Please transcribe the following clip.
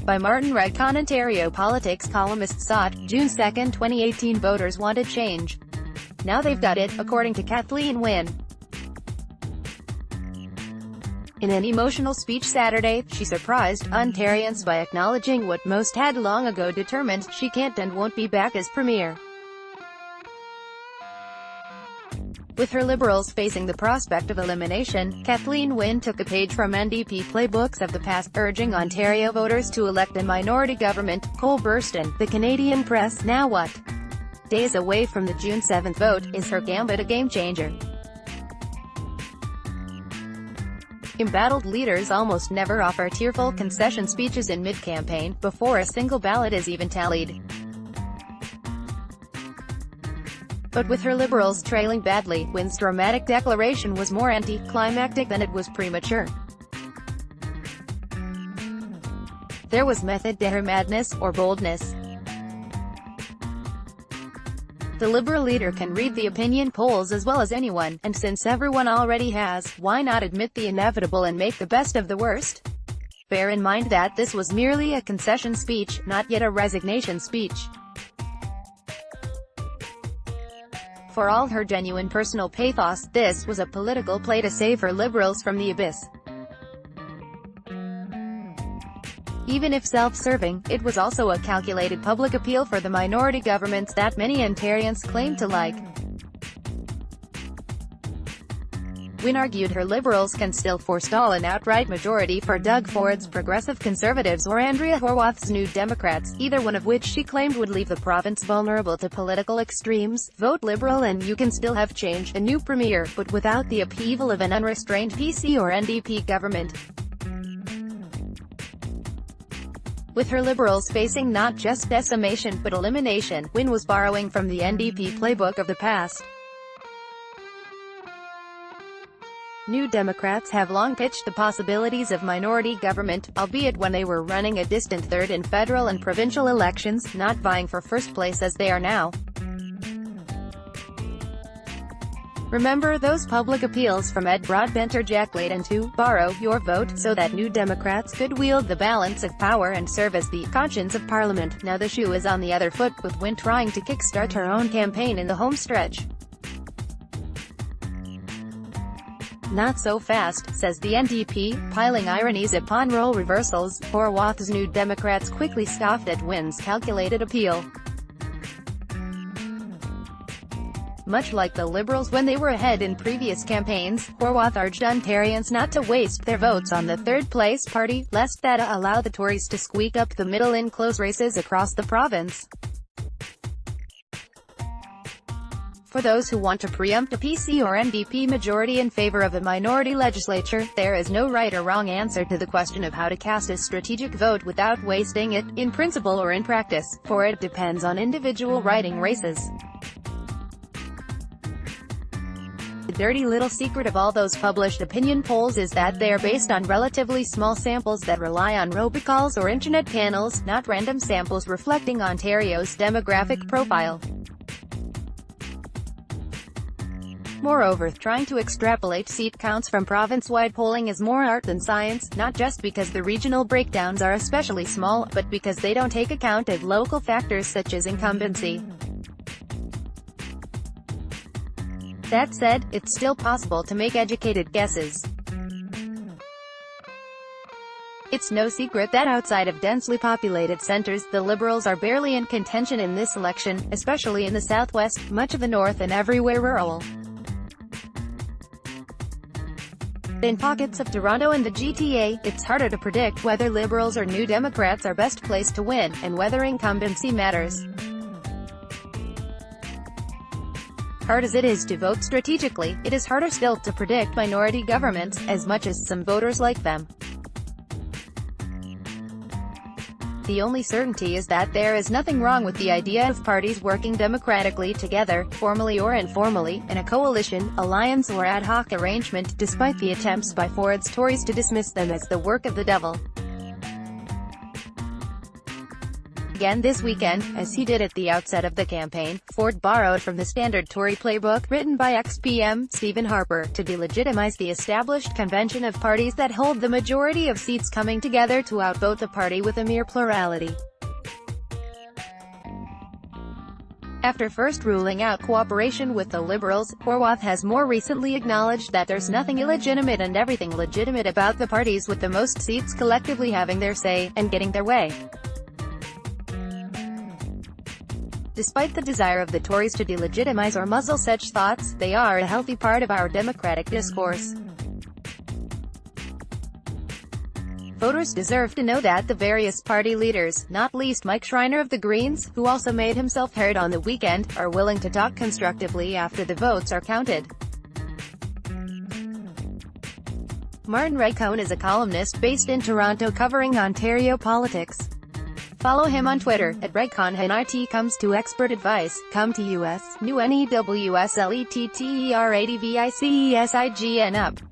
By Martin Regg, CohnOntario Politics ColumnistSat, June 2, 2018. Voters wanted change. Now they've got it, according to Kathleen Wynne. In an emotional speech Saturday, she surprised Ontarians by acknowledging what most had long ago determined: she can't and won't be back as Premier. With her Liberals facing the prospect of elimination, Kathleen Wynne took a page from NDP playbooks of the past, urging Ontario voters to elect a minority government. BURSTON, the Canadian Press. Now what? Days away from the June 7 vote, is her gambit a game-changer? Embattled leaders almost never offer tearful concession speeches in mid-campaign, before a single ballot is even tallied. But with her Liberals trailing badly, Wynne's dramatic declaration was more anticlimactic than it was premature. There was method to her madness, or boldness. The Liberal leader can read the opinion polls as well as anyone, and since everyone already has, why not admit the inevitable and make the best of the worst? Bear in mind that this was merely a concession speech, not yet a resignation speech. For all her genuine personal pathos, this was a political play to save her Liberals from the abyss. Even if self-serving, it was also a calculated public appeal for the minority governments that many Ontarians claim to like. Wynne argued her Liberals can still forestall an outright majority for Doug Ford's Progressive Conservatives or Andrea Horwath's New Democrats, either one of which she claimed would leave the province vulnerable to political extremes. Vote Liberal and you can still have change, a new premier, but without the upheaval of an unrestrained PC or NDP government. With her Liberals facing not just decimation but elimination, Wynne was borrowing from the NDP playbook of the past. New Democrats have long pitched the possibilities of minority government, albeit when they were running a distant third in federal and provincial elections, not vying for first place as they are now. Remember those public appeals from Ed Broadbent or Jack Layton to borrow your vote, so that New Democrats could wield the balance of power and serve as the conscience of Parliament? Now the shoe is on the other foot, with Wynne trying to kickstart her own campaign in the home stretch. Not so fast, says the NDP, piling ironies upon role reversals. Horwath's New Democrats quickly scoffed at Wynne's calculated appeal. Much like the Liberals when they were ahead in previous campaigns, Horwath urged Ontarians not to waste their votes on the third-place party, lest that allow the Tories to squeak up the middle in close races across the province. For those who want to preempt a PC or NDP majority in favor of a minority legislature, there is no right or wrong answer to the question of how to cast a strategic vote without wasting it, in principle or in practice, for it depends on individual riding races. The dirty little secret of all those published opinion polls is that they are based on relatively small samples that rely on robocalls or internet panels, not random samples reflecting Ontario's demographic profile. Moreover, trying to extrapolate seat counts from province-wide polling is more art than science, not just because the regional breakdowns are especially small, but because they don't take account of local factors such as incumbency. That said, it's still possible to make educated guesses. It's no secret that outside of densely populated centres, the Liberals are barely in contention in this election, especially in the southwest, much of the north and everywhere rural. In pockets of Toronto and the GTA, it's harder to predict whether Liberals or New Democrats are best placed to win, and whether incumbency matters. Hard as it is to vote strategically, it is harder still to predict minority governments, as much as some voters like them. The only certainty is that there is nothing wrong with the idea of parties working democratically together, formally or informally, in a coalition, alliance or ad hoc arrangement, despite the attempts by Ford's Tories to dismiss them as the work of the devil. Again this weekend, as he did at the outset of the campaign, Ford borrowed from the standard Tory playbook, written by ex-PM Stephen Harper, to delegitimize the established convention of parties that hold the majority of seats coming together to outvote the party with a mere plurality. After first ruling out cooperation with the Liberals, Horwath has more recently acknowledged that there's nothing illegitimate and everything legitimate about the parties with the most seats collectively having their say, and getting their way. Despite the desire of the Tories to delegitimize or muzzle such thoughts, they are a healthy part of our democratic discourse. Voters deserve to know that the various party leaders, not least Mike Schreiner of the Greens, who also made himself heard on the weekend, are willing to talk constructively after the votes are counted. Martin Regg is a columnist based in Toronto covering Ontario politics. Follow him on Twitter, at ReggCon. IT comes to expert advice, come to US, new NEWSLETTERADVICESIGN up.